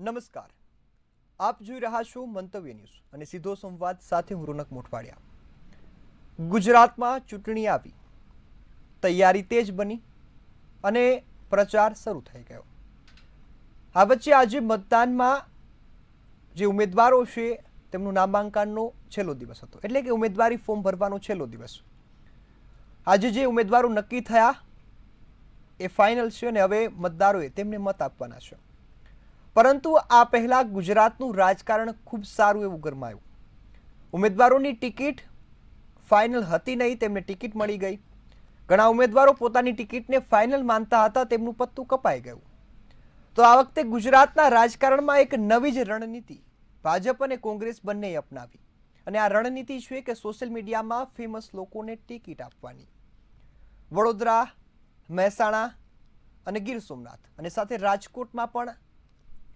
નમસ્કાર, આપ જોઈ રહ્યા છો મંતવ્ય ન્યૂઝ અને સીધો સંવાદ સાથે હું રોનક મોઠવાડિયા। ગુજરાતમાં ચૂંટણી આવી, તૈયારી તેજ બની અને પ્રચાર શરૂ થઈ ગયો। આ વચ્ચે આજે મતદાનમાં જે ઉમેદવારો છે તેમનું નામાંકનનો છેલ્લો દિવસ હતો, એટલે કે ઉમેદવારી ફોર્મ ભરવાનો છેલ્લો દિવસ। આજે જે ઉમેદવારો નક્કી થયા એ ફાઇનલ છે અને હવે મતદારોએ તેમને મત આપવાના છે। પરંતુ આ પહેલા ગુજરાતનું રાજકારણ ખૂબ સારું એવું ગરમાયું। ઉમેદવારોની ટિકિટ ફાઇનલ હતી નહીં, તેમને ટિકિટ મળી ગઈ। ઘણા ઉમેદવારો પોતાની ટિકિટને ફાઇનલ માનતા હતા, તેમનું પત્તું કપાઈ ગયું। તો આ વખતે ગુજરાતના રાજકારણમાં એક નવી જ રણનીતિ ભાજપ અને કોંગ્રેસ બંનેએ અપનાવી અને આ રણનીતિ છે કે સોશિયલ મીડિયામાં ફેમસ લોકોને ટિકિટ આપવાની। વડોદરા, મહેસાણા અને ગીર સોમનાથ અને સાથે રાજકોટમાં પણ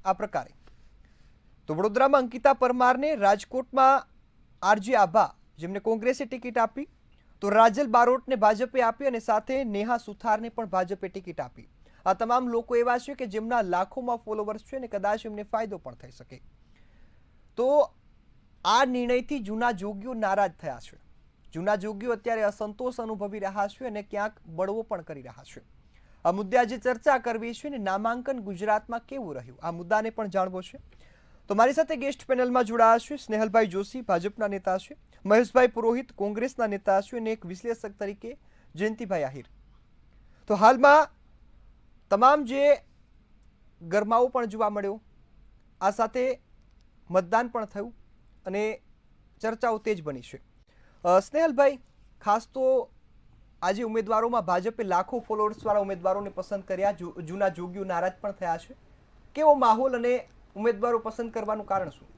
આ પ્રકારે। તો વડોદરામાં અંકિતા પરમારને, રાજકોટમાં આરજે આભા જેમને કોંગ્રેસે ટિકિટ આપી, તો રાજલ બારોટને ભાજપે આપી અને સાથે નેહા સુથારને પણ ભાજપે ટિકિટ આપી। આ તમામ લોકો એવા છે કે જેમના લાખોમાં ફોલોવર્સ છે અને કદાચ એમને ફાયદો પણ થઈ શકે। તો આ નિર્ણયથી જૂના જોગીઓ નારાજ થયા છે। જૂના જોગીઓ અત્યારે અસંતોષ અનુભવી રહ્યા છે અને ક્યાંક બળવો પણ કરી રહ્યા છે। આ મુદ્દે આજે ચર્ચા કરવી છે અને નામાંકન ગુજરાતમાં કેવું રહ્યું આ મુદ્દાને પણ જાણવો છે। તો મારી સાથે ગેસ્ટ પેનલમાં જોડાયા છે સ્નેહલભાઈ જોશી, ભાજપના નેતા છે, મહેશભાઈ પુરોહિત, કોંગ્રેસના નેતા છે અને એક વિશ્લેષક તરીકે જયંતિભાઈ આહિર। તો હાલમાં તમામ જે ગરમાવો પણ જોવા મળ્યો, આ સાથે મતદાન પણ થયું અને ચર્ચાઓ તેજ બની છે। સ્નેહલભાઈ, ખાસ તો આજે ઉમેદવારોમાં ભાજપે લાખો ફોલોઅર્સવાળા ઉમેદવારોને પસંદ કર્યા, જૂના જોગીઓ નારાજ પણ થયા છે। કેવો માહોલ અને ઉમેદવારો પસંદ કરવાનું કારણ શું?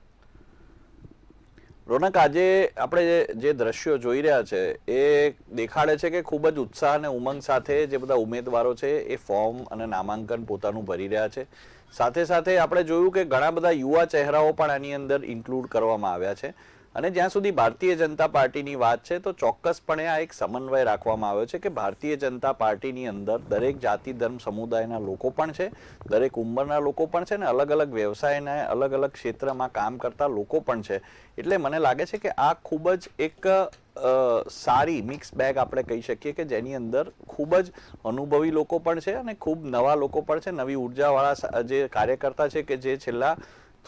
રોનક, આજે આપણે જે દ્રશ્યો જોઈ રહ્યા છે એ દેખાડે છે કે ખૂબ જ ઉત્સાહ અને ઉમંગ સાથે જે બધા ઉમેદવારો છે એ ફોર્મ અને નામાંકન પોતાનું ભરી રહ્યા છે। સાથે સાથે આપણે જોયું કે ઘણા બધા યુવા ચહેરાઓ પણ આની અંદર ઇન્ક્લુડ કરવામાં આવ્યા છે અને જ્યાં સુધી ભારતીય જનતા પાર્ટીની વાત છે તો ચોક્કસપણે આ એક સમન્વય રાખવામાં આવ્યો છે કે ભારતીય જનતા પાર્ટીની અંદર દરેક જાતિ ધર્મ સમુદાયના લોકો પણ છે, દરેક ઉંમરના લોકો પણ છે ને અલગ અલગ વ્યવસાયના અલગ અલગ ક્ષેત્રમાં કામ કરતા લોકો પણ છે। એટલે મને લાગે છે કે આ ખૂબ જ એક સારી મિક્સ બેગ આપણે કહી શકીએ કે જેની અંદર ખૂબ જ અનુભવી લોકો પણ છે અને ખૂબ નવા લોકો પણ છે, નવી ઉર્જાવાળા જે કાર્યકર્તા છે કે જે છેલ્લા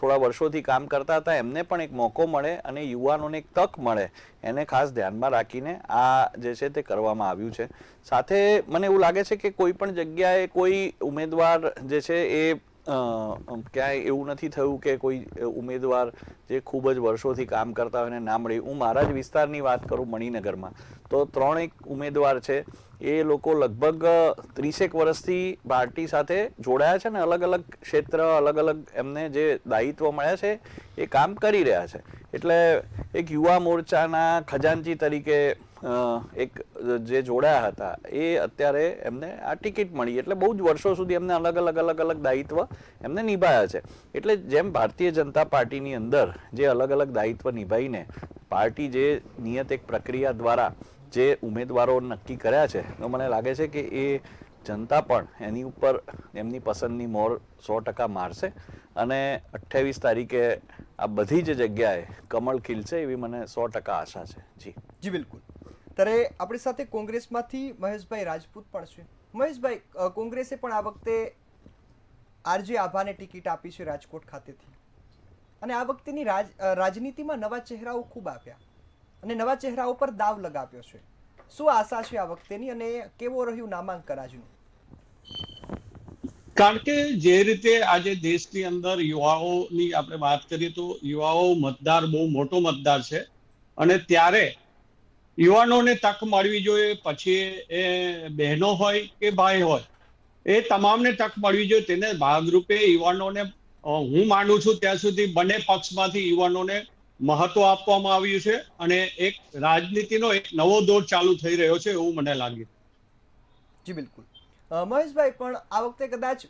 થોડા વર્ષોથી કામ કરતા હતા એમને પણ એક મોકો મળે અને યુવાનોને એક તક મળે, એને ખાસ ધ્યાનમાં રાખીને આ જે છે તે કરવામાં આવ્યું છે। સાથે મને એવું લાગે છે કે કોઈ પણ જગ્યાએ કોઈ ઉમેદવાર જે છે એ ક્યાંય એવું નથી થયું કે કોઈ ઉમેદવાર જે ખૂબ જ વર્ષોથી કામ કરતા હોય એને ના મળી। હું મારા જ વિસ્તારની વાત કરું, મણિનગરમાં, તો 3 ઉમેદવાર છે, એ લોકો લગભગ 30 વર્ષથી પાર્ટી સાથે જોડાયા છે ને અલગ અલગ ક્ષેત્ર, અલગ અલગ એમને જે દાયિત્વ મળ્યા છે એ કામ કરી રહ્યા છે। એટલે એક યુવા મોરચાના ખજાનચી તરીકે એક જે જોડાયા હતા એ અત્યારે એમને આ ટિકિટ મળી, એટલે બહુ જ વર્ષો સુધી એમને અલગ અલગ દાયિત્વ એમને નિભાયા છે। એટલે જેમ ભારતીય જનતા પાર્ટીની અંદર જે અલગ અલગ દાયિત્વ નિભાવીને પાર્ટી જે નિયત એક પ્રક્રિયા દ્વારા જે ઉમેદવારો નક્કી કર્યા છે, તો મને લાગે છે કે એ જનતા પણ એની ઉપર એમની પસંદની મોર 100% મારશે અને 28 તારીખે આ બધી જ જગ્યાએ કમળ ખીલશે એવી મને 100% આશા છે। જી બિલકુલ। ત્યારે આપણી સાથે કોંગ્રેસમાંથી મહેશભાઈ રાજપૂત પણ છે। મહેશભાઈ, કોંગ્રેસે પણ આ વખતે આરજે આભાને ટિકિટ આપી છે રાજકોટ ખાતેથી અને આ વખતેની રાજનીતિમાં નવા ચહેરાઓ ખૂબ આવ્યા અને નવા ચહેરાઓ પર દાવ લગાવ્યો છે। શું આશા છે આ વખતેની અને કેવો રહ્યું નામાંકન આજનું? કારણ કે જે રીતે આજે દેશની અંદર યુવાઓની આપણે વાત કરીએ તો યુવાઓ મતદાર બહુ મોટો મતદાર છે અને ત્યારે યુવાનોને તક મળવી જોઈએ, પછી એ બહેનો હોય કે ભાઈ હોય, એ તમામને તક મળવી જોઈએ। તેને ભાગરૂપે યુવાનોને હું માનું છું ત્યાં સુધી બંને પક્ષમાંથી યુવાનોને મહત્વ આપવામાં આવ્યું છે અને એક રાજનીતિનો એક નવો દોર ચાલુ થઈ રહ્યો છે એવું મને લાગે। જી બિલકુલ। મહેશભાઈ, પણ આ વખતે કદાચ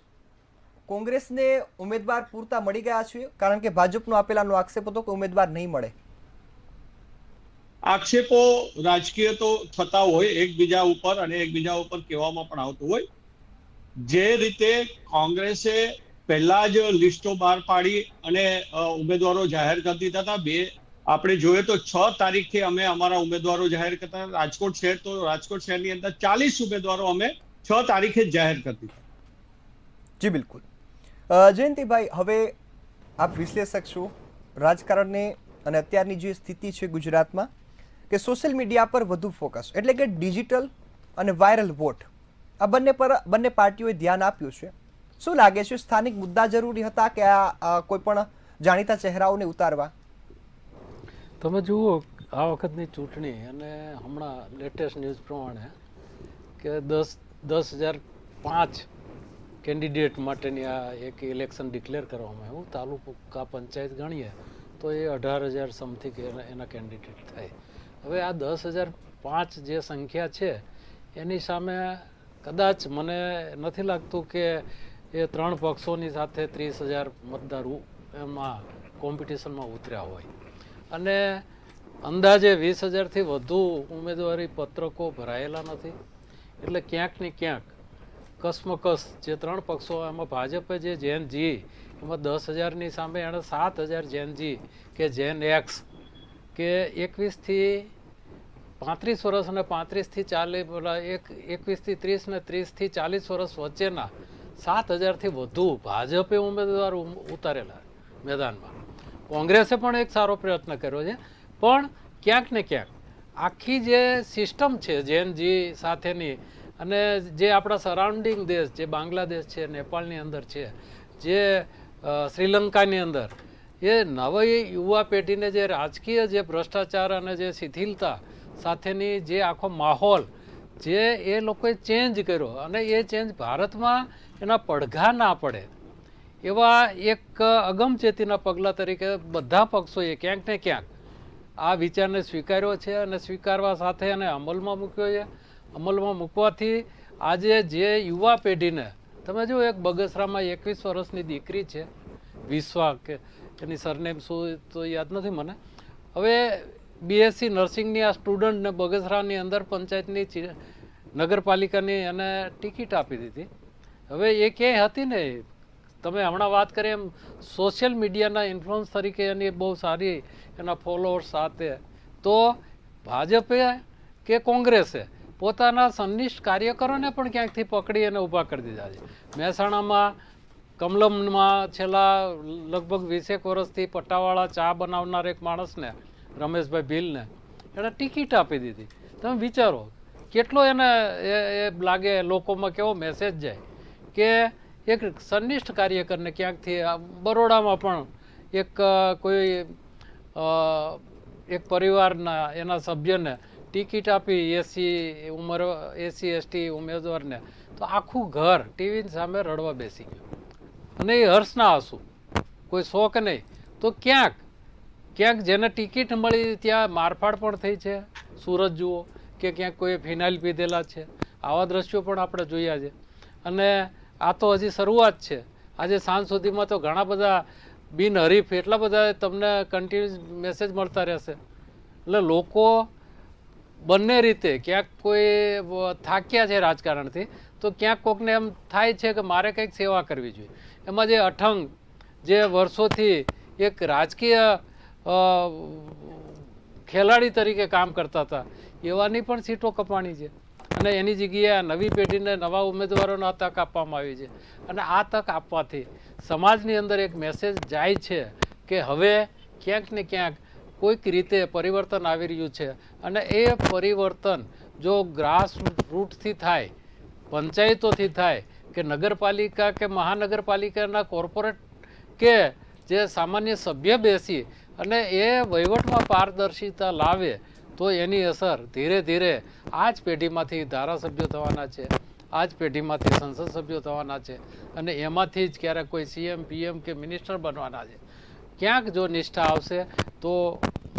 કોંગ્રેસને ઉમેદવાર પૂરતા મળી ગયા છે, કારણ કે ભાજપનો આપેલાનો આક્ષેપ હતો કે ઉમેદવાર નહીં મળે। આક્ષેપો રાજકીય તો થતા હોય એકબીજા ઉપર અને એકબીજા ઉપર કહેવામાં પણ આવતું હોય। જે રીતે કોંગ્રેસે પહેલા જ લિસ્ટો બહાર પાડી અને ઉમેદવારો જાહેર કરી દીધા હતા. આપણે જોઈએ તો 6 તારીખે અમે અમારા ઉમેદવારો જાહેર કરતા. રાજકોટ શહેર, તો રાજકોટ શહેરની અંદર 40 ઉમેદવારો અમે 6 તારીખે જ જાહેર કરી દીધા. જી બિલકુલ. જયંતિભાઈ, હવે આપ વિશ્લેષક છો રાજકારણને અને અત્યારની જે સ્થિતિ છે ગુજરાતમાં કે સોશિયલ મીડિયા પર વધુ ફોકસ, એટલે કે ડિજિટલ અને વાયરલ વોટ, આ બંને પાર્ટીઓએ ધ્યાન આપ્યું છે. શું લાગે છે, સ્થાનિક મુદ્દા જરૂરી હતા કે આ કોઈ પણ જાણીતા ચહેરાઓને ઉતારવા? તમે જુઓ આ વખતની ચૂંટણી અને હમણાં લેટેસ્ટ ન્યૂઝ પ્રમાણે કે 10,005 કેન્ડિડેટ માટેની આ એક ઇલેક્શન ડિક્લેર કરવામાં આવ્યું. તાલુકા પંચાયત ગણીએ તો એ 18,000 સમથિંગ એના કેન્ડિડેટ થાય. હવે આ 10,005 જે સંખ્યા છે એની સામે કદાચ મને નથી લાગતું કે એ 3 પક્ષોની સાથે 30,000 મતદાર એમાં કોમ્પિટિશનમાં ઉતર્યા હોય. અને અંદાજે 20,000થી વધુ ઉમેદવારી પત્રકો ભરાયેલા નથી. એટલે ક્યાંક ને ક્યાંક કસમકસ જે 3 પક્ષો, એમાં ભાજપે જે જેન જી એમાં 10,000ની સામે એણે 7,000 જેન જી કે જેન એક્સ કે 21થી 35 વર્ષ અને 35થી 40, 21થી 30 ને 30થી 40 વર્ષ વચ્ચેના 7,000થી વધુ ભાજપે ઉમેદવાર ઉતારેલા મેદાનમાં. કોંગ્રેસે પણ એક સારો પ્રયત્ન કર્યો છે, પણ ક્યાંક ને ક્યાંક આખી જે સિસ્ટમ છે જેન જી સાથેની અને જે આપણા સરાઉન્ડિંગ દેશ, જે બાંગ્લાદેશ છે, નેપાળની અંદર છે, જે શ્રીલંકાની અંદર, એ નવી યુવા પેઢીને જે રાજકીય જે ભ્રષ્ટાચાર અને જે શિથિલતા સાથેની જે આખો માહોલ જે એ લોકોએ ચેન્જ કર્યો અને એ ચેન્જ ભારતમાં એના પડઘા ના પડે એવા એક અગમચેતીના પગલાં તરીકે બધા પક્ષોએ ક્યાંક ને ક્યાંક આ વિચારને સ્વીકાર્યો છે અને સ્વીકારવા સાથે એને અમલમાં મૂક્યો છે. અમલમાં મૂકવાથી આજે જે યુવા પેઢીને, તમે જો એક બગસરામાં 21 વર્ષની દીકરી છે વિશ્વા, કે એની સરનેમ શું તો યાદ નથી મને. હવે BSc નર્સિંગની આ સ્ટુડન્ટને બગસરાની અંદર પંચાયતની નગરપાલિકાની એને ટિકિટ આપી દીધી. હવે એ ક્યાંય હતી ને, તમે હમણાં વાત કરી એમ સોશિયલ મીડિયાના ઇન્ફ્લુઅન્સ તરીકે એની બહુ સારી એના ફોલોઅર્સ સાથે, તો ભાજપે કે કોંગ્રેસે પોતાના સંનિષ્ઠ કાર્યકરોને પણ ક્યાંકથી પકડી અને ઊભા કરી દીધા છે. મહેસાણામાં કમલમમાં છેલ્લા લગભગ 20 વર્ષથી પટ્ટાવાળા ચા બનાવનાર એક માણસને, રમેશભાઈ ભીલને, એણે ટિકિટ આપી દીધી. તમે વિચારો કેટલો એને એ લાગે, લોકોમાં કેવો મેસેજ જાય કે એક સંનિષ્ઠ કાર્યકરને ક્યાંકથી બરોડામાં પણ કોઈ એક પરિવારના એના સભ્યને ટિકિટ આપી SC ST ઉમેદવારને, તો આખું ઘર ટીવીની સામે રડવા બેસી ગયું. અને એ હર્ષના આંસુ, કોઈ શોક નહીં. તો ક્યાંક જેને ટિકિટ મળી ત્યાં મારફાડ પણ થઈ છે. સુરત જુઓ કે ક્યાંક કોઈ ફિનાઇલ પીધેલા છે. આવા દ્રશ્યો પણ આપણે જોયા છે. અને આ તો હજી શરૂઆત છે. આજે સાંજ સુધીમાં તો ઘણા બધા બિનહરીફ એટલા બધા તમને કન્ટિન્યુ મેસેજ મળતા રહેશે. એટલે લોકો બંને રીતે ક્યાંક કોઈ થાક્યા છે રાજકારણથી, તો ક્યાંક કોકને એમ થાય છે કે મારે કંઈક સેવા કરવી જોઈએ. એમાં જે અઠંગ, જે વર્ષોથી એક રાજકીય ખેલાડી તરીકે કામ કરતા હતા, એવાની પણ સીટો કપાણી છે. અને એની જગ્યાએ નવી પેઢીને નવા ઉમેદવારોને આ તક આપવામાં આવી છે. અને આ તક આપવાથી સમાજની અંદર એક મેસેજ જાય છે કે હવે ક્યાંક ને ક્યાંક કોઈક રીતે પરિવર્તન આવી રહ્યું છે. અને એ પરિવર્તન જો ગ્રાસ રૂટથી થાય, પંચાયતોથી થાય, કે નગરપાલિકા કે મહાનગરપાલિકાના કોર્પોરેટ કે જે સામાન્ય સભ્ય બેસી અને એ વહીવટમાં પારદર્શિતા લાવે, તો એની અસર ધીરે ધીરે આ જ પેઢીમાંથી ધારાસભ્યો થવાના છે, આ જ પેઢીમાંથી સંસદ સભ્યો થવાના છે. અને એમાંથી જ ક્યારેક કોઈ CM PM કે મિનિસ્ટર બનવાના છે. ક્યાંક જો નિષ્ઠા આવશે તો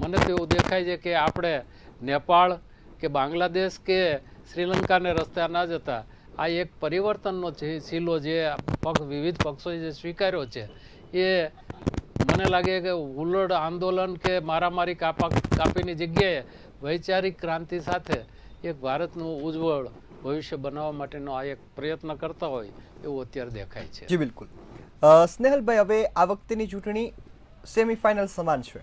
મને તો એવું દેખાય છે કે આપણે નેપાળ કે બાંગ્લાદેશ કે શ્રીલંકાને રસ્તા ના જતા આ એક પરિવર્તનનો શીલો જે વિવિધ પક્ષોએ જે સ્વીકાર્યો છે, એ મને લાગે કે હુલ્લડ આંદોલન કે મારામારી કાપીની જગ્યાએ વૈચારિક ક્રાંતિ સાથે એક ભારતનું ઉજ્જવળ ભવિષ્ય બનાવવા માટેનો આ એક પ્રયત્ન કરતા હોય એવું અત્યારે દેખાય છે. જી બિલકુલ. સ્નેહલભાઈ, હવે આ વખતેની ચૂંટણી સેમીફાઇનલ સમાન છે.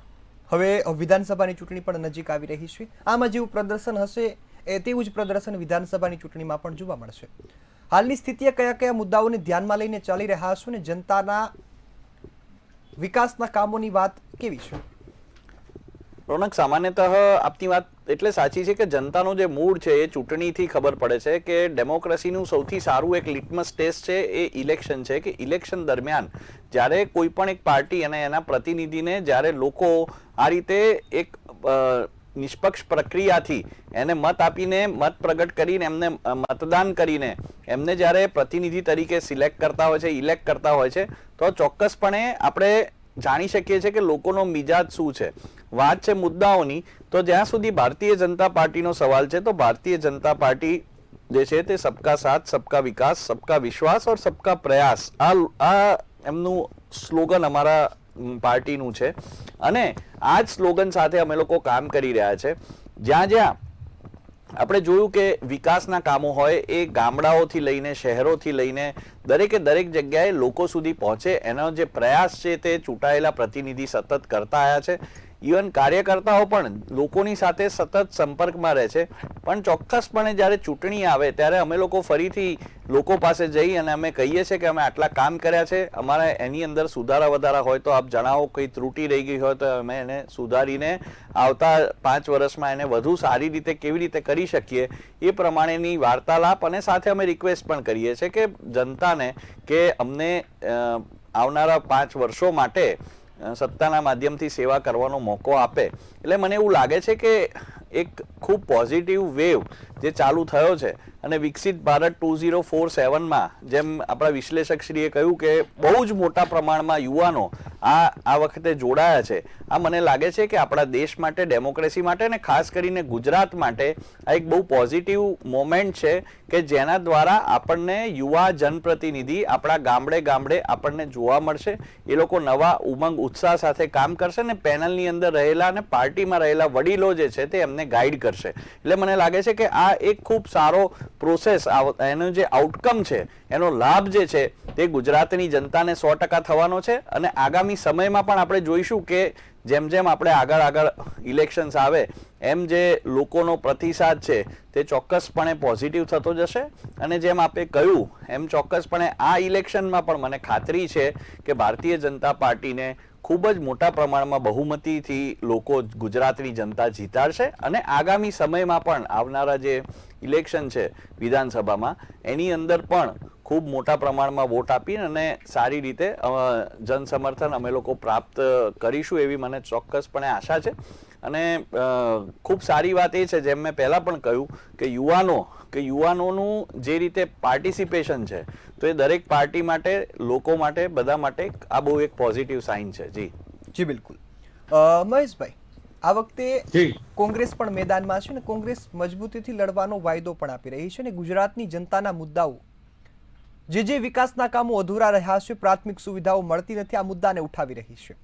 હવે વિધાનસભાની ચૂંટણી પણ નજીક આવી રહી છે. આમાં જેવું પ્રદર્શન હશે તેવું જ પ્રદર્શન વિધાનસભાની ચૂંટણીમાં પણ જોવા મળશે. હાલની સ્થિતિએ કયા કયા મુદ્દાઓને ધ્યાનમાં લઈને ચાલી રહ્યા છો ને જનતાના વિકાસના કામોની વાત કેવી છે? રોનક, સામાન્યતઃ આપની વાત એટલે સાચી છે કે જનતાનો જે મૂડ છે એ ચૂંટણીથી ખબર પડે છે કે ડેમોક્રેસીનું સૌથી સારું એક લિટમસ ટેસ્ટ છે એ ઇલેક્શન છે. કે ઇલેક્શન દરમિયાન જ્યારે કોઈ પણ એક પાર્ટી અને એના પ્રતિનિધિને જ્યારે લોકો આ રીતે એક નિષ્પક્ષ પ્રક્રિયાથી એને મત આપીને મત પ્રગટ કરીને એમને મતદાન કરીને એમને જ્યારે પ્રતિનિધિ તરીકે સિલેક્ટ કરતા હોય છે, ઇલેક્ટ કરતા હોય છે, તો ચોક્કસપણે આપણે જાણી શકીએ છીએ કે લોકોનો મિજાજ શું છે. વાત છે મુદ્દાઓની, તો જ્યાં સુધી ભારતીય જનતા પાર્ટીનો સવાલ છે તો ભારતીય જનતા પાર્ટી જે છે તે સબકા સાથ, સબકા વિકાસ, સબકા વિશ્વાસ ઓર સબકા પ્રયાસ આ એમનું સ્લોગન અમારા પાર્ટીનું છે. અને આ જ સ્લોગન સાથે અમે લોકો કામ કરી રહ્યા છે. જ્યાં જ્યાં આપણે જોયું કે વિકાસના કામો હોય એ ગામડાઓથી લઈને શહેરોથી લઈને દરેકે દરેક જગ્યાએ લોકો સુધી પહોંચે એનો જે પ્રયાસ છે તે ચૂંટાયેલા પ્રતિનિધિ સતત કરતા આવ્યા છે. ઇવન કાર્યકર્તાઓ પણ લોકોની સાથે સતત સંપર્કમાં રહે છે. પણ ચોક્કસપણે જ્યારે ચૂંટણી આવે ત્યારે અમે લોકો ફરીથી લોકો પાસે જઈ અને અમે કહીએ છીએ કે અમે આટલા કામ કર્યા છે, અમારે એની અંદર સુધારા વધારા હોય તો આપ જણાવો, કઈ ત્રુટિ રહી ગઈ હોય તો અમે એને સુધારીને આવતા 5 વર્ષમાં એને વધુ સારી રીતે કેવી રીતે કરી શકીએ એ પ્રમાણેની વાર્તાલાપ અને સાથે અમે રિક્વેસ્ટ પણ કરીએ છીએ કે જનતાને કે અમને આવનારા 5 વર્ષો માટે સત્તાના માધ્યમથી સેવા કરવાનો મોકો આપે. એટલે મને એવું લાગે છે કે એક ખૂબ પોઝિટિવ વેવ જે ચાલુ થયો છે અને વિકસિત ભારત 2047માં જેમ આપણા વિશ્લેષકશ્રીએ કહ્યું કે બહુ જ મોટા પ્રમાણમાં યુવાનો આ વખતે જોડાયા છે. આ મને લાગે છે કે આપણા દેશ માટે, ડેમોક્રેસી માટે અને ખાસ કરીને ગુજરાત માટે આ એક બહુ પોઝિટિવ મોમેન્ટ છે કે જેના દ્વારા આપણને યુવા જનપ્રતિનિધિ આપણા ગામડે ગામડે આપણને જોવા મળશે. એ લોકો નવા ઉમંગ ઉત્સાહ સાથે કામ કરશે ને પેનલની અંદર રહેલા અને પાર્ટીમાં રહેલા વડીલો જે છે તે એમને ગાઈડ કરશે. એટલે મને લાગે છે કે આ એક ખૂબ સારો પ્રોસેસ, એનો જે આઉટકમ છે એનો લાભ જે છે તે ગુજરાતની જનતાને 100% થવાનો છે. અને આગામી સમયમાં પણ આપણે જોઈશું કે જેમ જેમ આપણે આગળ ઇલેક્શન્સ આવે એમ જે લોકોનો પ્રતિસાદ છે તે ચોક્કસપણે પોઝિટિવ થતો જશે. અને જેમ આપણે કહ્યું એમ ચોક્કસપણે આ ઇલેક્શનમાં પણ મને ખાતરી છે કે ભારતીય જનતા પાર્ટીને ખૂબ જ મોટા પ્રમાણમાં બહુમતીથી લોકો ગુજરાતની જનતા જીતાડશે. અને આગામી સમયમાં પણ આવનારા જે ઇલેક્શન છે વિધાનસભામાં એની અંદર પણ ખૂબ મોટા પ્રમાણમાં વોટ આપીને અને સારી રીતે જન સમર્થન અમે લોકો પ્રાપ્ત કરીશું એવી મને ચોક્કસપણે આશા છે. અને ખૂબ સારી વાત એ છે, જેમ મેં પહેલાં પણ કહ્યું કે યુવાનોનું જે રીતે પાર્ટિસિપેશન છે તો એ દરેક પાર્ટી માટે, લોકો માટે, બધા માટે આ બહુ એક પોઝિટિવ સાઇન છે. જી બિલકુલ. મહેશભાઈ, આ વખતે કોંગ્રેસ પણ મેદાનમાં છે ને કોંગ્રેસ મજબૂતીથી લડવાનો વાયદો પણ આપી રહી છે ને ગુજરાતની જનતાના મુદ્દાઓ જે વિકાસના કામો અધૂરા રહ્યા છે, પ્રાથમિક સુવિધાઓ મળતી નથી, આ મુદ્દાને ઉઠાવી રહી છે.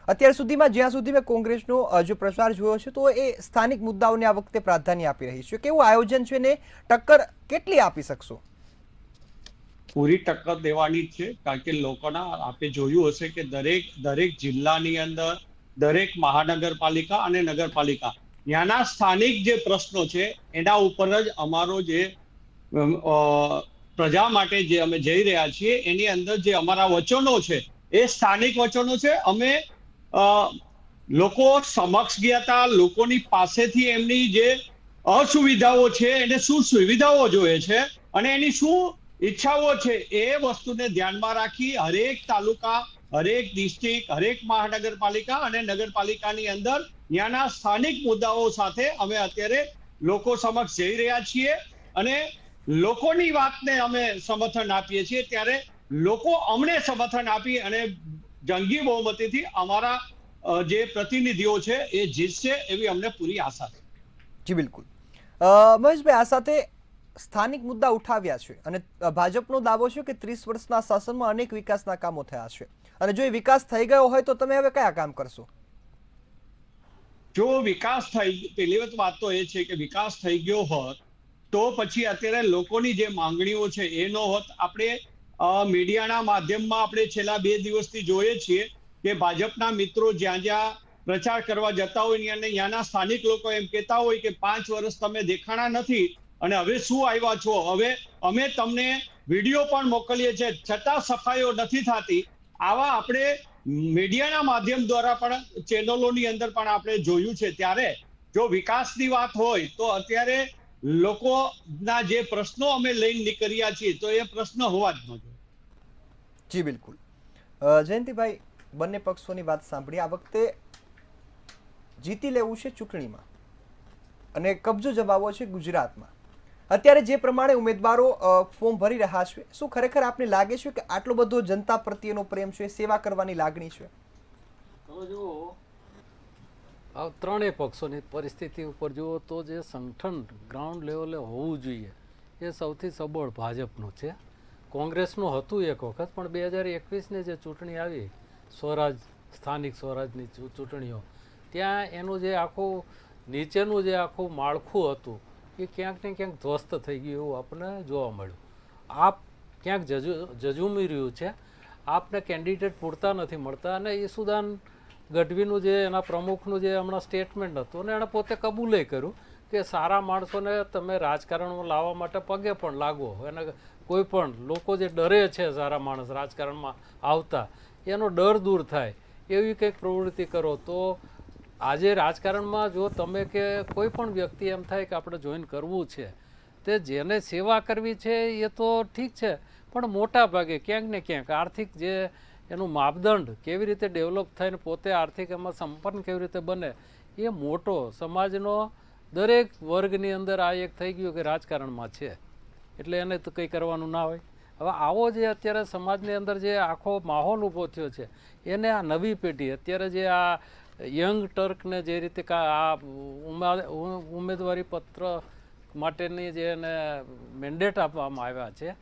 અત્યાર સુધીમાં જ્યાં સુધી મેં કોંગ્રેસનો જો પ્રચાર જોયો છે તો એ સ્થાનિક મુદ્દાઓને આ વખતે પ્રાધાન્ય આપી રહી છે. કેવું આયોજન છે ને ટક્કર કેટલી આપી શકશો? પૂરી ટક્કર દેવાની જ છે, કારણ કે લોકોના આપણે જોયું હશે કે દરેક જિલ્લાની અંદર, દરેક મહાનગરપાલિકા અને નગરપાલિકા ત્યાંના સ્થાનિક જે પ્રશ્નો છે એના ઉપર જ અમારો જે પ્રજા માટે જે અમે જઈ રહ્યા છીએ એની અંદર જે અમારા વચનો છે એ સ્થાનિક વચનો છે. અમે લોકો સમક્ષ ગયા હતા, લોકોની પાસેથી એમની જે અસુવિધાઓ છે એને શું સુવિધાઓ જોઈએ છે અને એની શું ઈચ્છાઓ છે એ વસ્તુને ધ્યાનમાં રાખી હરેક તાલુકા, હરેક ડિસ્ટ્રિક્ટ, હરેક મહાનગરપાલિકા અને નગરપાલિકાની અંદર ત્યાંના સ્થાનિક મુદ્દાઓ સાથે અમે અત્યારે લોકો સમક્ષ જઈ રહ્યા છીએ. અને લોકોની વાતને અમે સમર્થન આપીએ છીએ ત્યારે લોકો અમને સમર્થન આપી અને જંગી બહુમતીથી અમારા જે પ્રતિનિધિઓ છે એ જીતશે એવી અમને પૂરી આશા છે. જી બિલકુલ. મહેશભાઈ, આ સાથે સ્થાનિક મુદ્દા ઉઠાવ્યા છે અને ભાજપનો દાવો છે કે 30 વર્ષના શાસનમાં અનેક વિકાસના કામો થયા છે અને જો એ વિકાસ થઈ ગયો હોય તો તમે હવે કયા કામ કરશો? જો વિકાસ પહેલી વાત તો એ છે કે વિકાસ થઈ ગયો હોત તો પછી અત્યારે લોકોની જે માંગણીઓ છે એ ન હોત. આપણે મીડિયાના માધ્યમમાં આપણે છેલ્લા 2 દિવસથી જોઈએ છીએ કે ભાજપના મિત્રો જ્યાં જ્યાં પ્રચાર કરવા જતા હોય અને ત્યાંના સ્થાનિક લોકો એમ કહેતા હોય કે 5 વર્ષ તમે દેખાણા નથી અને હવે શું આવ્યા છો, હવે અમે તમને વિડીયો પણ મોકલીએ છીએ છતાં સફાઈઓ નથી થતી. આવા આપણે મીડિયાના માધ્યમ દ્વારા પણ ચેનલોની અંદર પણ આપણે જોયું છે. ત્યારે જો વિકાસની વાત હોય તો અત્યારે લોકોના જે પ્રશ્નો અમે લઈને નીકળ્યા છીએ તો એ પ્રશ્ન હોવા જ ન જોઈએ. જી બિલકુલ. જયંતિભાઈ, બંને પક્ષોની વાત સાંભળી. આ વખતે જીતી લેવું છે ચૂંટણીમાં અને કબજો જમાવવો છે ગુજરાતમાં. અત્યારે જે પ્રમાણે ઉમેદવારો ફોર્મ ભરી રહ્યા છે, શું ખરેખર આપને લાગે છે કે આટલો બધો જનતા પ્રત્યેનો પ્રેમ છે, સેવા કરવાની લાગણી છે? તમે જુઓ, આ ત્રણેય પક્ષોની પરિસ્થિતિ ઉપર જુઓ તો જે સંગઠન ગ્રાઉન્ડ લેવલે હોવું જોઈએ એ સૌથી સબળ ભાજપનું છે. કોંગ્રેસનું હતું એક વખત, પણ 2021ની જે ચૂંટણી આવી સ્વરાજ, સ્થાનિક સ્વરાજની ચૂંટણીઓ, ત્યાં એનું જે આખું નીચેનું જે આખું માળખું હતું એ ક્યાંક ને ક્યાંક ધ્વસ્ત થઈ ગયું એવું આપણને જોવા મળ્યું. આપ ક્યાંક જજુમી રહ્યું છે, આપને કેન્ડિડેટ પૂરતા નથી મળતા. અને ઈસુદાન ગઢવીનું જે એના પ્રમુખનું જે હમણાં સ્ટેટમેન્ટ હતું ને એણે પોતે કબૂલે કર્યું કે સારા માણસોને તમે રાજકારણમાં લાવવા માટે પગે પણ લાગો. અને કોઈ પણ લોકો જે ડરે છે સારા માણસ રાજકારણમાં આવતા, એનો ડર દૂર થાય એવી કંઈક પ્રવૃત્તિ કરો. તો આજે રાજકારણમાં જો તમે કે કોઈ પણ વ્યક્તિ એમ થાય કે આપણે જોઈન કરવું છે, તે જેને સેવા કરવી છે એ તો ઠીક છે, પણ મોટા ભાગે ક્યાંક ને ક્યાંક આર્થિક જે એનું માપદંડ કેવી રીતે ડેવલપ થાય ને પોતે આર્થિક એમાં સંપન્ન કેવી રીતે બને, એ મોટો સમાજનો દરેક વર્ગની અંદર આ એક થઈ ગયું કે રાજકારણમાં છે એટલે એને તો કંઈ કરવાનું ના હોય. હવે આવો જે અત્યારે સમાજની અંદર જે આખો માહોલ ઊભો થયો છે, એને આ નવી પેઢી અત્યારે જે આ યંગ ટર્કને જે રીતે આ ઉમેદવારી પત્ર માટેની જે એને મેન્ડેટ આપવામાં આવ્યા છે,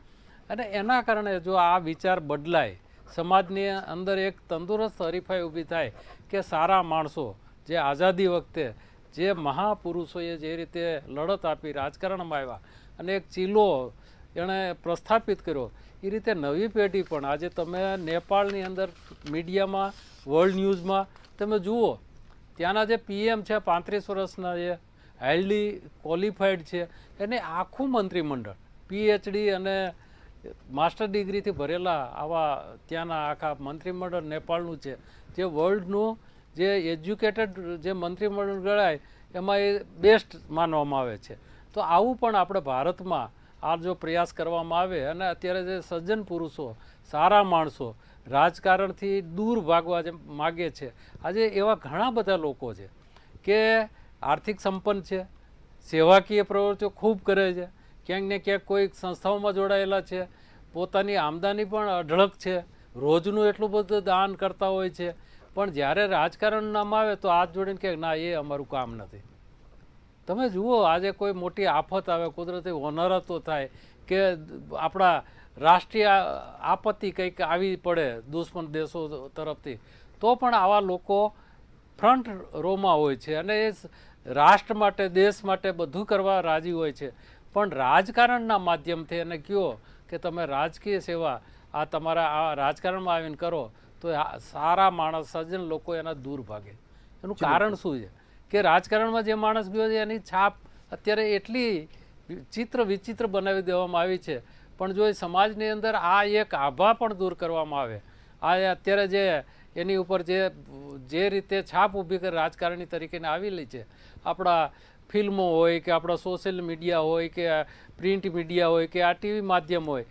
અને એના કારણે જો આ વિચાર બદલાય, સમાજની અંદર એક તંદુરસ્ત હરીફાઈ ઊભી થાય કે સારા માણસો જે આઝાદી વખતે જે મહાપુરુષોએ જે રીતે લડત આપી રાજકારણમાં આવ્યા અને એક ચીલો એણે પ્રસ્થાપિત કર્યો, એ રીતે નવી પેઢી પણ આજે તમે નેપાળની અંદર મીડિયામાં, વર્લ્ડ ન્યૂઝમાં તમે જુઓ, ત્યાંના જે પીએમ છે 35 વર્ષના જે હાઈલી ક્વોલિફાઈડ છે, એને આખું મંત્રીમંડળ પીએચડી અને માસ્ટર ડિગ્રીથી ભરેલા આવા ત્યાંના આખા મંત્રીમંડળ નેપાળનું છે, જે વર્લ્ડનું જે એજ્યુકેટેડ જે મંત્રીમંડળ ગણાય એમાં એ બેસ્ટ માનવામાં આવે છે. તો આવું પણ આપણે ભારતમાં આ જો પ્રયાસ કરવામાં આવે અને અત્યારે જે સજ્જન પુરુષો, સારા માણસો રાજકારણથી દૂર ભાગવા જે માગે છે, આજે એવા ઘણા બધા લોકો છે કે આર્થિક સંપન્ન છે, સેવાકીય પ્રવૃત્તિઓ ખૂબ કરે છે, ક્યાંક ને ક્યાંક કોઈ સંસ્થાઓમાં જોડાયેલા છે, પોતાની આમદની પણ અઢળક છે, રોજનું એટલું બધું દાન કરતા હોય છે, પણ જ્યારે રાજકારણ નામ આવે તો હાથ જોડીને કહે ના, એ અમારું કામ નથી. તમે જુઓ, આજે કોઈ મોટી આફત આવે, કુદરતી હોનારતો થાય કે આપણા રાષ્ટ્રીય આપત્તિ કંઈક આવી પડે દુશ્મન દેશો તરફથી, તો પણ આવા લોકો ફ્રન્ટ રોમાં હોય છે અને એ રાષ્ટ્ર માટે, દેશ માટે બધું કરવા રાજી હોય છે. પણ રાજકારણના માધ્યમથી એને કહો કે તમે રાજકીય સેવા આ તમારા આ રાજકારણમાં આવીને કરો તો સારા માણસ, સજ્જન લોકો એના દૂર ભાગે. એનું કારણ શું છે કે રાજકારણમાં જે માણસ ગયો છે એની છાપ અત્યારે એટલી વિચિત્ર બનાવી દેવામાં આવી છે. પણ જો એ સમાજની અંદર આ એક આભા પણ દૂર કરવામાં આવે, આ અત્યારે જે એની ઉપર જે રીતે છાપ ઊભી કરી રાજકારણી તરીકે આવેલી છે, આપણા ફિલ્મો હોય કે આપણા સોશિયલ મીડિયા હોય કે પ્રિન્ટ મીડિયા હોય કે આ ટીવી માધ્યમ હોય,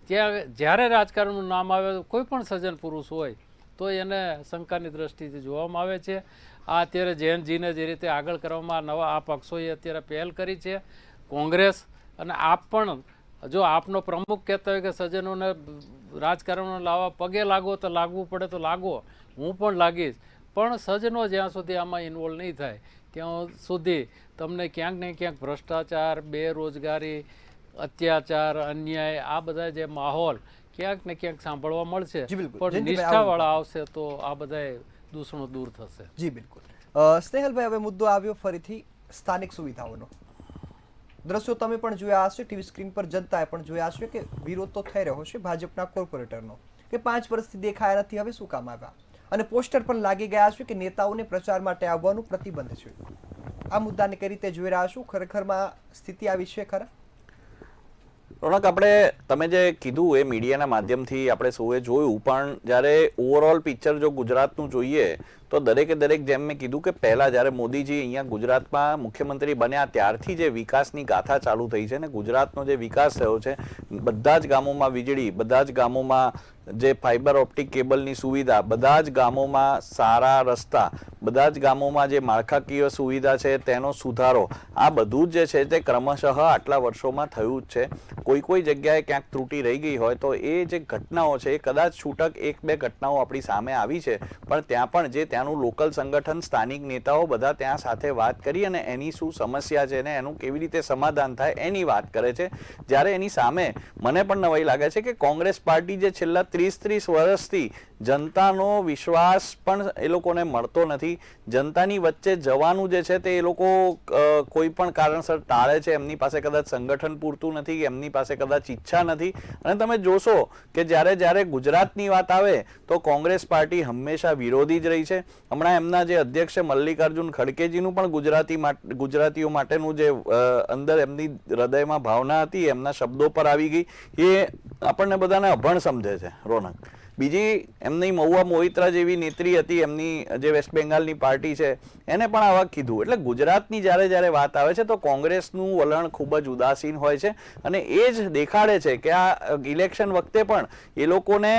ત્યાં જ્યારે રાજકારણનું નામ આવે કોઈ પણ સજ્જન પુરુષ હોય તો એને શંકાની દ્રષ્ટિથી જોવામાં આવે છે. આ અત્યારે જયંતજીને જે રીતે આગળ કરવામાં નવા આ પક્ષોએ અત્યારે પહેલ કરી છે, કોંગ્રેસ અને આપ પણ જો આપનો પ્રમુખ કહેતા હોય કે સજ્જનોને રાજકારણમાં લાવવા પગે લાગો તો લાગવું પડે તો લાગો, હું પણ લાગીશ, પણ સજ્જનો જ્યાં સુધી આમાં ઇન્વોલ્વ નહીં થાય ત્યાં સુધી તમને ક્યાંક ને ક્યાંક ભ્રષ્ટાચાર, બેરોજગારી, અત્યાચાર, અન્યાય આ બધા જે માહોલ ક્યાંક ને ક્યાંક સાંભળવા મળશે. પણ નિષ્ઠાવાળા આવશે તો આ બધા દૂષણો દૂર થશે. જી બિલકુલ. સ્નેહલભાઈ, હવે મુદ્દો આવ્યો ફરીથી સ્થાનિક સુવિધાઓનો. દ્રશ્યો તમે પણ જોયા હશે, ટીવી સ્ક્રીન પર જનતાએ પણ જોયા હશે કે વિરોધ તો થઈ રહ્યો છે ભાજપના કોર્પોરેટરનો કે 5 વર્ષથી દેખાયા નથી, હવે શું કામ આવ્યા, અને પોસ્ટર પણ લાગી ગયા છે કે નેતાઓને પ્રચાર માટે આવવાનું પ્રતિબંધ છે. આ મુદ્દાને કઈ રીતે જોઈ રહ્યા છો? ખરેખરમાં સ્થિતિ આવી છે ખરા? રોનક, આપણે તમે જે કીધું એ મીડિયાના માધ્યમથી આપણે સૌએ જોયું, પણ જ્યારે ઓવરઓલ પિક્ચર જો ગુજરાતનું જોઈએ તો દરેકે દરેક, જેમ મેં કીધું કે પહેલા જ્યારે મોદીજી અહીંયા ગુજરાતમાં મુખ્યમંત્રી બન્યા ત્યારથી જે વિકાસની ગાથા ચાલુ થઈ છે ને, ગુજરાતનો જે વિકાસ થયો છે, બધા જ ગામોમાં વીજળી, બધા જ ગામોમાં જે ફાઇબર ઓપ્ટિક કેબલની સુવિધા, બધા જ ગામોમાં સારા રસ્તા, બધા જ ગામોમાં જે માળખાકીય સુવિધા છે તેનો સુધારો, આ બધું જ જે છે તે ક્રમશઃ આટલા વર્ષોમાં થયું જ છે. કોઈ જગ્યાએ ક્યાંક ત્રુટિ રહી ગઈ હોય તો એ જે ઘટનાઓ છે એ કદાચ છૂટક 1-2 ઘટનાઓ આપણી સામે આવી છે, પણ ત્યાં પણ જે ત્યાંનું લોકલ સંગઠન, સ્થાનિક નેતાઓ બધા ત્યાં સાથે વાત કરી અને એની શું સમસ્યા છે ને એનું કેવી રીતે સમાધાન થાય એની વાત કરે છે. જ્યારે એની સામે મને પણ નવાઈ લાગે છે કે કોંગ્રેસ પાર્ટી જે છેલ્લા 30 વર્ષથી જનતાનો વિશ્વાસ પણ એ લોકોને મળતો નથી, જનતાની વચ્ચે જવાનું જે છે તે એ લોકો કોઈ પણ કારણસર ટાળે છે, એમની પાસે કદાચ સંગઠન પૂરતું નથી, એમની પાસે કદાચ ઈચ્છા નથી. અને તમે જોશો કે જ્યારે ગુજરાતની વાત આવે તો કોંગ્રેસ પાર્ટી હંમેશા વિરોધી જ રહી છે. હમણાં એમના જે અધ્યક્ષ મલ્લિકાર્જુન ખડગેજીનું પણ ગુજરાતીઓ માટેનું જે અંદર એમની હૃદયમાં ભાવના હતી એમના શબ્દો પર આવી ગઈ, એ આપણને બધાને અભણ સમજે છે. રોનક, બીજી એમની મહુવા મોહિત્રા જેવી નેત્રી હતી, એમની જે વેસ્ટ બેંગાલની પાર્ટી છે, એને પણ આવા કીધું. એટલે ગુજરાતની જ્યારે વાત આવે છે તો કોંગ્રેસનું વલણ ખૂબ જ ઉદાસીન હોય છે, અને એ જ દેખાડે છે કે આ ઇલેક્શન વખતે પણ એ લોકોને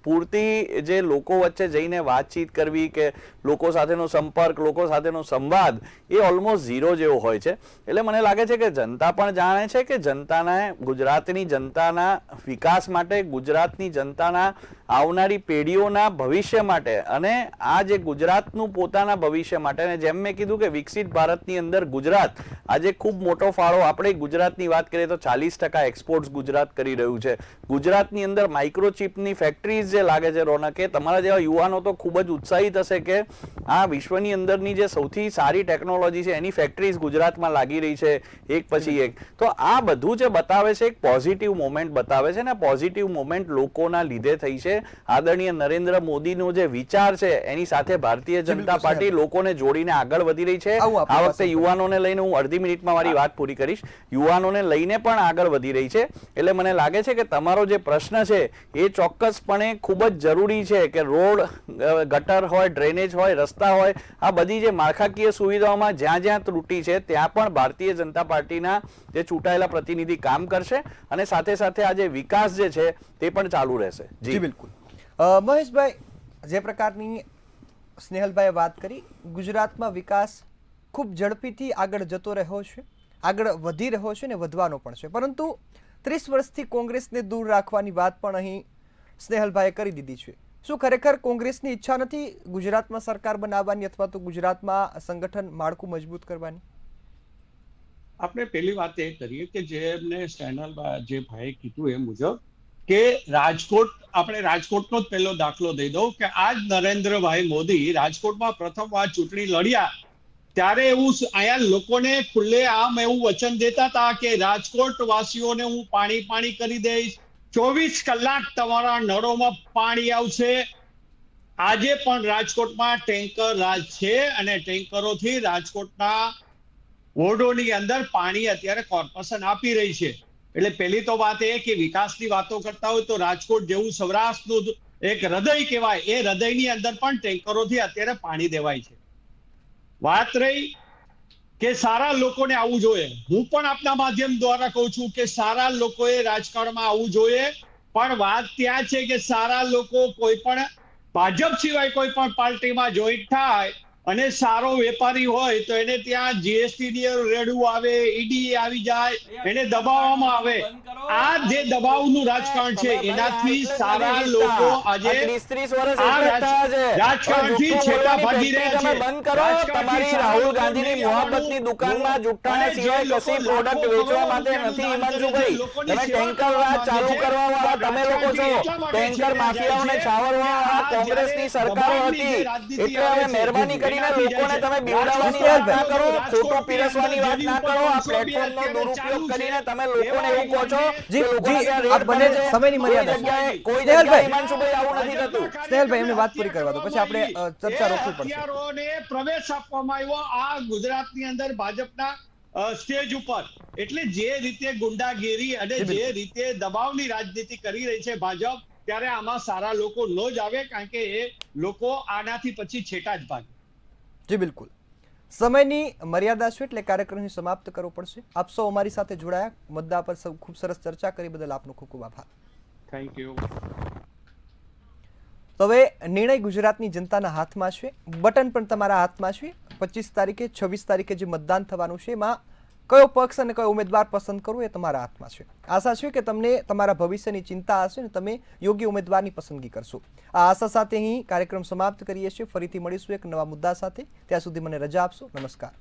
પૂરતી જે લોકો વચ્ચે જઈને વાતચીત કરવી કે લોકો સાથેનો સંપર્ક, લોકો સાથેનો સંવાદ એ ઓલમોસ્ટ ઝીરો જેવો હોય છે. એટલે મને લાગે છે કે જનતા પણ જાણે છે કે જનતાના, ગુજરાતની જનતાના વિકાસ માટે, ગુજરાતની જનતાના આવનારી પેઢીઓના ભવિષ્ય માટે અને આ જે ગુજરાતનું પોતાના ભવિષ્ય માટે, અને જેમ મેં કીધું કે વિકસિત ભારતની અંદર ગુજરાત આજે ખૂબ મોટો ફાળો, આપણે ગુજરાતની વાત કરીએ તો 40% એક્સપોર્ટ્સ ગુજરાત કરી રહ્યું છે. ગુજરાતની અંદર માઇક્રોચિપની ફેક્ટરીઝ જે લાગે છે, રોનકે, તમારા જેવા યુવાનો તો ખૂબ જ ઉત્સાહિત હશે કે આ વિશ્વની અંદરની જે સૌથી સારી ટેકનોલોજી છે એની ફેક્ટરીઝ ગુજરાતમાં લાગી રહી છે એક પછી એક. તો આ બધું જે બતાવે છે એક પોઝિટિવ મોમેન્ટ બતાવે છે, ને પોઝિટિવ મોમેન્ટ લોકોના લીધે થઈ છે. આદરણીય નરેન્દ્ર મોદીનો જે વિચાર છે એની સાથે ભારતીય જનતા પાર્ટી લોકોને જોડીને આગળ વધી રહી છે. આ વખતે યુવાનોને લઈને, હું અડધી મિનિટમાં મારી વાત પૂરી કરીશ, યુવાનોને લઈને પણ આગળ વધી રહી છે. એટલે મને લાગે છે કે તમારો જે પ્રશ્ન છે એ ચોક્કસપણે ખૂબ જ જરૂરી છે કે રોડ, ગટર હોય, ડ્રેનેજ હોય, રસ્તા હોય, આ બધી જે માળખાકીય સુવિધાઓમાં જ્યાં ત્રુટિ છે ત્યાં પણ ભારતીય જનતા પાર્ટીના જે ચૂંટાયેલા પ્રતિનિધિ કામ કરશે, અને સાથે સાથે આ જે વિકાસ જે છે તે પણ ચાલુ રહેશે. જી બિલકુલ. મહેશભાઈ, જે પ્રકારની સ્નેહલભાઈએ વાત કરી, ગુજરાતમાં વિકાસ ખૂબ ઝડપીથી આગળ જતો રહ્યો છે, આગળ વધી રહ્યો છે ને વધવાનો પણ છે, પરંતુ 30 વર્ષથી કોંગ્રેસને દૂર રાખવાની વાત પણ અહીં સ્નેહલભાઈએ કરી દીધી છે. શું ખરેખર કોંગ્રેસની ઈચ્છા નથી ગુજરાતમાં સરકાર બનાવવાની અથવા તો ગુજરાતમાં સંગઠન માળખું મજબૂત કરવાની? આપણે પહેલી વાત એ કરીએ કે જેમને સ્નેહલભાઈ જે ભાઈએ કીધું એ મુજબ કે રાજકોટ, આપણે રાજકોટનો જ પહેલો દાખલો દઈ દઉં કે આજ નરેન્દ્રભાઈ મોદી રાજકોટમાં પ્રથમવાર ચૂંટણી લડ્યા ત્યારે એવું અહીંયા લોકોને ખુલ્લેઆમ એવું વચન દેતા હતા કે રાજકોટ વાસીઓને હું પાણી કરી દઈશ, 24 કલાક તમારા નળોમાં પાણી આવશે. આજે પણ રાજકોટમાં ટેન્કર રાજ છે અને ટેન્કરોથી રાજકોટના વોર્ડોની અંદર પાણી અત્યારે કોર્પોરેશન આપી રહી છે. એટલે પહેલી તો વાત એ કે વિકાસની વાતો કરતા હોય તો રાજકોટ જેવું સૌરાષ્ટ્રનું એક હૃદય કહેવાય, એ હૃદયની અંદર પણ ટેન્કરોથી અત્યારે પાણી દેવાય છે. વાત રહી કે સારા લોકોને આવવું જોઈએ, હું પણ આપના માધ્યમ દ્વારા કહું છું કે સારા લોકોએ રાજકારણમાં આવવું જોઈએ, પણ વાત ત્યાં છે કે સારા લોકો કોઈ પણ ભાજપ સિવાય કોઈ પણ પાર્ટીમાં જોઈન્ટ થાય અને સારો વેપારી હોય તો એને ત્યાં જીએસટી ની રેડું આવે, ઈડી આવી જાય, એને દબાવવામાં આવે. આ જે દબાવનું રાજકારણ છે એનાથી સારા લોકો આજે રાજકારણથી છેટા ભાગી રહ્યા છે. તમારી રાહુલ ગાંધીની મોહબ્બતની દુકાનમાં જુઠ્ઠાણા સિવાય કશી પ્રોડક્ટ વેચવા માટે નથી. હિમાંશુભાઈ, તમે ટેન્કર રાજ ચાલુ કરવા વાળા તમે લોકો છો, ટેન્કર માફિયાઓને છાવરવા કોંગ્રેસની સરકારો હતી. એટલે હવે મહેરબાની કરી કરીને લોકોને તમે બીવડાવવાની વાત ના કરો, ખોટું પીરસવાની વાત ના કરો, આ પ્લેટફોર્મનો દુરુપયોગ કરીને તમે લોકોને એવું કહો છો જી, કે લોકોના જી, ત્યાં આપ રેડ બંને બને છે. સમયની મર્યાદા છે. કોઈ સ્નેહલભાઈ. જગ્યાએ હિમાંશુભાઈ આવું નથી થતું. સ્નેહલભાઈ, એમને વાત પૂરી કરવા દો, પછી આપણે ચર્ચા રોકવી પડશે. હથિયારોને પ્રવેશ આપવામાં આવ્યો આ ગુજરાતની અંદર ભાજપના સ્ટેજ ઉપર. એટલે જે રીતે ગુંડાગીરી અને જી, બિલકુલ. જે રીતે દબાવની રાજનીતિ કરી રહી છે ભાજપ, ત્યારે આમાં સારા લોકો ન જ આવે, કારણ કે એ લોકો આનાથી પછી છેટા જ ભાગે. જી બિલકુલ, સમયની મર્યાદા છે એટલે કાર્યક્રમને સમાપ્ત કરવો પડશે. આપ સૌ અમારી સાથે જોડાયા, મુદ્દા પર સૌ ખૂબ સરસ ચર્ચા કરી, બદલ આપનો ખૂબ ખૂબ આભાર. Thank you. તો હવે નિર્ણય ગુજરાતની જનતાના હાથમાં છે, બટન પણ તમારા હાથમાં છે. 25 તારીખે 26 તારીખે જે મતદાન થવાનું છે એમાં કયો પક્ષ અને કયો ઉમેદવાર પસંદ કરવો એ તમારા હાથમાં છે. આશા છે કે તમને તમારા ભવિષ્યની ચિંતા હશે ને તમે યોગ્ય ઉમેદવારની પસંદગી કરશો. આ આશા સાથે અહીં કાર્યક્રમ સમાપ્ત કરીએ છીએ. ફરીથી મળીશું એક નવા મુદ્દા સાથે. ત્યાં સુધી મને રજા આપશો. નમસ્કાર.